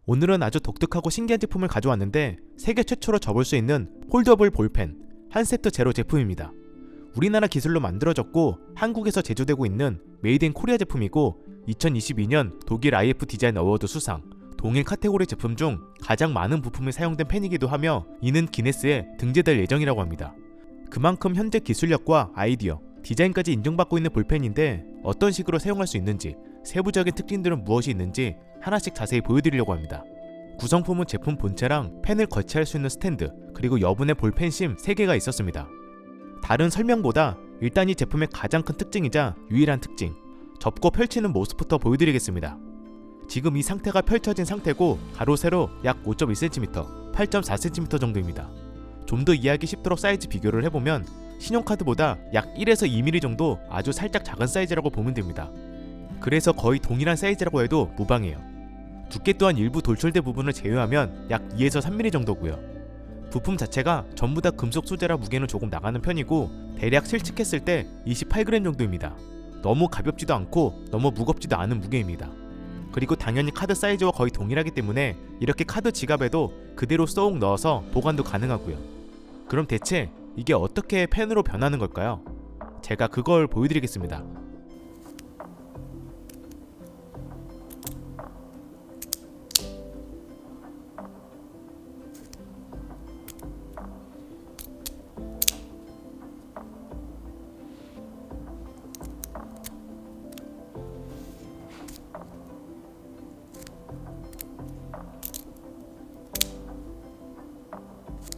오늘은 아주 독특하고 신기한 제품을 가져왔는데 세계 최초로 접을 수 있는 폴더블 볼펜 한세트 제로 제품입니다. 우리나라 기술로 만들어졌고 한국에서 제조되고 있는 메이드 인 코리아 제품이고 2022년 독일 IF 디자인 어워드 수상, 동일 카테고리 제품 중 가장 많은 부품이 사용된 펜이기도 하며 이는 기네스에 등재될 예정이라고 합니다. 그만큼 현재 기술력과 아이디어, 디자인까지 인정받고 있는 볼펜인데 어떤 식으로 사용할 수 있는지, 세부적인 특징들은 무엇이 있는지 하나씩 자세히 보여드리려고 합니다. 구성품은 제품 본체랑 펜을 거치할 수 있는 스탠드, 그리고 여분의 볼펜심 3개가 있었습니다. 다른 설명보다 일단 이 제품의 가장 큰 특징이자 유일한 특징, 접고 펼치는 모습부터 보여드리겠습니다. 지금 이 상태가 펼쳐진 상태고 가로 세로 약 5.1cm, 8.4cm 정도입니다. 좀 더 이해하기 쉽도록 사이즈 비교를 해보면 신용카드보다 약 1에서 2mm 정도 아주 살짝 작은 사이즈라고 보면 됩니다. 그래서 거의 동일한 사이즈라고 해도 무방해요. 두께 또한 일부 돌출된 부분을 제외하면 약 2에서 3mm 정도고요. 부품 자체가 전부 다 금속 소재라 무게는 조금 나가는 편이고 대략 실측했을 때 28g 정도입니다. 너무 가볍지도 않고 너무 무겁지도 않은 무게입니다. 그리고 당연히 카드 사이즈와 거의 동일하기 때문에 이렇게 카드 지갑에도 그대로 쏙 넣어서 보관도 가능하고요. 그럼 대체 이게 어떻게 펜으로 변하는 걸까요? 제가 그걸 보여드리겠습니다.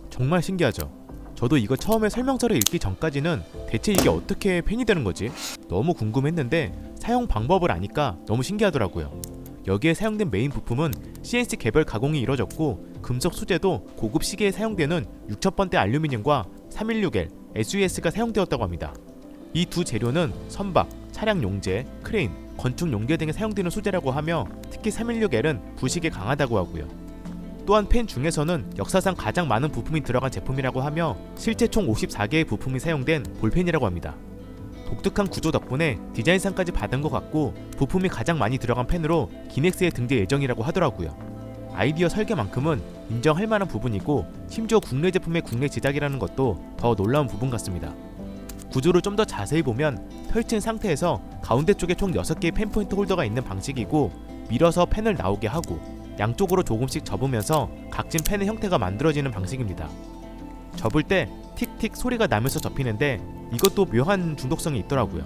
정말 신기하죠? 저도 이거 처음에 설명서를 읽기 전까지는 대체 이게 어떻게 펜이 되는 거지? 너무 궁금했는데 사용 방법을 아니까 너무 신기하더라고요. 여기에 사용된 메인 부품은 CNC 개별 가공이 이뤄졌고 금속 소재도 고급 시계에 사용되는 6000번대 알루미늄과 316L, SUS가 사용되었다고 합니다. 이 두 재료는 선박, 차량 용재, 크레인, 건축 용재 등에 사용되는 소재라고 하며 특히 316L은 부식에 강하다고 하고요. 또한 펜 중에서는 역사상 가장 많은 부품이 들어간 제품이라고 하며 실제 총 54개의 부품이 사용된 볼펜이라고 합니다. 독특한 구조 덕분에 디자인상까지 받은 것 같고 부품이 가장 많이 들어간 펜으로 기네스에 등재 예정이라고 하더라고요. 아이디어 설계만큼은 인정할 만한 부분이고 심지어 국내 제품의 국내 제작이라는 것도 더 놀라운 부분 같습니다. 구조를 좀 더 자세히 보면 펼친 상태에서 가운데 쪽에 총 6개의 펜 포인트 홀더가 있는 방식이고 밀어서 펜을 나오게 하고 양쪽으로 조금씩 접으면서 각진 펜의 형태가 만들어지는 방식입니다. 접을 때 틱틱 소리가 나면서 접히는데 이것도 묘한 중독성이 있더라고요.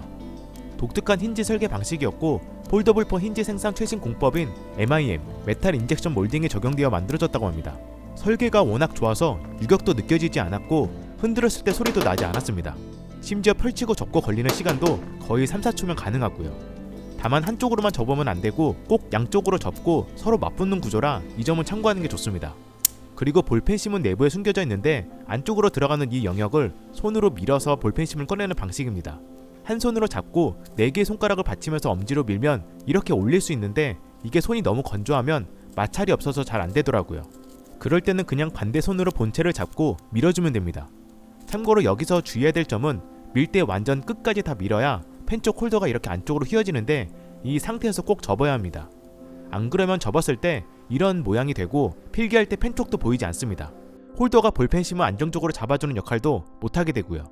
독특한 힌지 설계 방식이었고 폴더블 폰 힌지 생산 최신 공법인 MIM, 메탈 인젝션 몰딩에 적용되어 만들어졌다고 합니다. 설계가 워낙 좋아서 유격도 느껴지지 않았고 흔들었을 때 소리도 나지 않았습니다. 심지어 펼치고 접고 걸리는 시간도 거의 3-4초면 가능하고요. 다만 한쪽으로만 접으면 안되고 꼭 양쪽으로 접고 서로 맞붙는 구조라 이 점은 참고하는 게 좋습니다. 그리고 볼펜심은 내부에 숨겨져 있는데 안쪽으로 들어가는 이 영역을 손으로 밀어서 볼펜심을 꺼내는 방식입니다. 한 손으로 잡고 4개의 손가락을 받치면서 엄지로 밀면 이렇게 올릴 수 있는데 이게 손이 너무 건조하면 마찰이 없어서 잘 안되더라고요. 그럴 때는 그냥 반대 손으로 본체를 잡고 밀어주면 됩니다. 참고로 여기서 주의해야 될 점은 밀 때 완전 끝까지 다 밀어야 펜 쪽 홀더가 이렇게 안쪽으로 휘어지는데 이 상태에서 꼭 접어야 합니다. 안 그러면 접었을 때 이런 모양이 되고 필기할 때 펜 쪽도 보이지 않습니다. 홀더가 볼펜심을 안정적으로 잡아주는 역할도 못하게 되고요.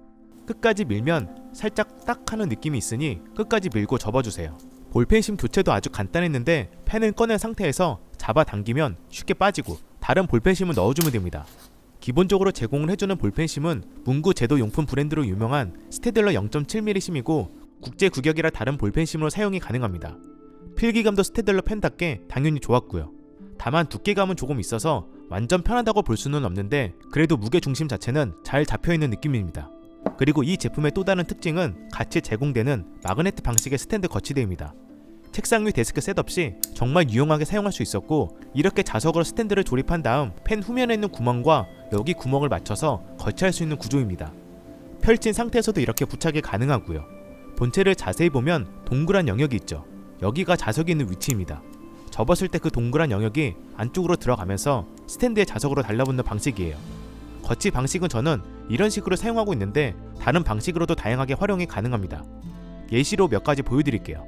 끝까지 밀면 살짝 딱 하는 느낌이 있으니 끝까지 밀고 접어주세요. 볼펜심 교체도 아주 간단했는데 펜을 꺼낸 상태에서 잡아당기면 쉽게 빠지고 다른 볼펜심을 넣어주면 됩니다. 기본적으로 제공을 해주는 볼펜심은 문구 제도 용품 브랜드로 유명한 스테들러 0.7mm 심이고 국제 규격이라 다른 볼펜심으로 사용이 가능합니다. 필기감도 스테들러 펜답게 당연히 좋았고요. 다만 두께감은 조금 있어서 완전 편하다고 볼 수는 없는데 그래도 무게 중심 자체는 잘 잡혀있는 느낌입니다. 그리고 이 제품의 또 다른 특징은 같이 제공되는 마그네트 방식의 스탠드 거치대입니다. 책상 위 데스크 셋업 시 정말 유용하게 사용할 수 있었고 이렇게 자석으로 스탠드를 조립한 다음 펜 후면에 있는 구멍과 여기 구멍을 맞춰서 거치할 수 있는 구조입니다. 펼친 상태에서도 이렇게 부착이 가능하고요. 본체를 자세히 보면 동그란 영역이 있죠. 여기가 자석이 있는 위치입니다. 접었을 때 그 동그란 영역이 안쪽으로 들어가면서 스탠드에 자석으로 달라붙는 방식이에요. 거치 방식은 저는 이런 식으로 사용하고 있는데 다른 방식으로도 다양하게 활용이 가능합니다. 예시로 몇 가지 보여드릴게요.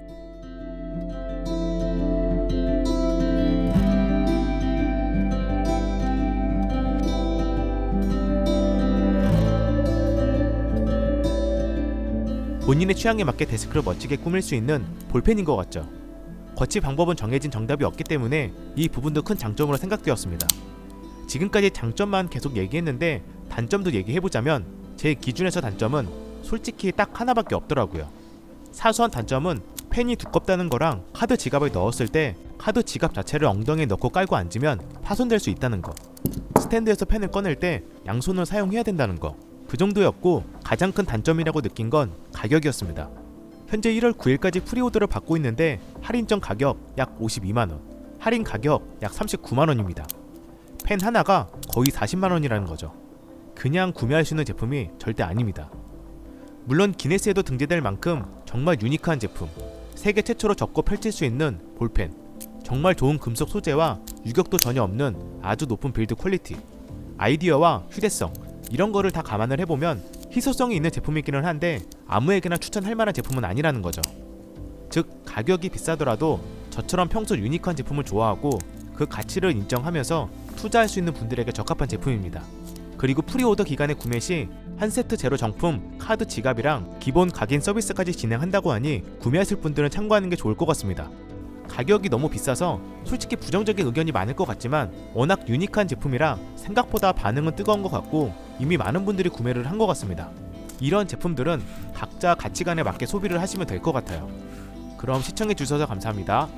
본인의 취향에 맞게 데스크를 멋지게 꾸밀 수 있는 볼펜인 것 같죠. 거치 방법은 정해진 정답이 없기 때문에 이 부분도 큰 장점으로 생각되었습니다. 지금까지 장점만 계속 얘기했는데 단점도 얘기해보자면 제 기준에서 단점은 솔직히 딱 하나밖에 없더라고요. 사소한 단점은 펜이 두껍다는 거랑 카드 지갑을 넣었을 때 카드 지갑 자체를 엉덩이에 넣고 깔고 앉으면 파손될 수 있다는 거, 스탠드에서 펜을 꺼낼 때 양손을 사용해야 된다는 거, 그 정도였고 가장 큰 단점이라고 느낀 건 가격이었습니다. 현재 1월 9일까지 프리오더를 받고 있는데 할인전 가격 약 52만원, 할인 가격 약 39만원입니다. 펜 하나가 거의 40만원이라는 거죠. 그냥 구매할 수 있는 제품이 절대 아닙니다. 물론 기네스에도 등재될 만큼 정말 유니크한 제품, 세계 최초로 접고 펼칠 수 있는 볼펜, 정말 좋은 금속 소재와 유격도 전혀 없는 아주 높은 빌드 퀄리티, 아이디어와 휴대성, 이런 거를 다 감안을 해보면 희소성이 있는 제품이기는 한데 아무에게나 추천할 만한 제품은 아니라는 거죠. 즉 가격이 비싸더라도 저처럼 평소 유니크한 제품을 좋아하고 그 가치를 인정하면서 투자할 수 있는 분들에게 적합한 제품입니다. 그리고 프리오더 기간에 구매 시 한 세트 제로 정품, 카드 지갑이랑 기본 각인 서비스까지 진행한다고 하니 구매하실 분들은 참고하는 게 좋을 것 같습니다. 가격이 너무 비싸서 솔직히 부정적인 의견이 많을 것 같지만 워낙 유니크한 제품이라 생각보다 반응은 뜨거운 것 같고 이미 많은 분들이 구매를 한 것 같습니다. 이런 제품들은 각자 가치관에 맞게 소비를 하시면 될 것 같아요. 그럼 시청해 주셔서 감사합니다.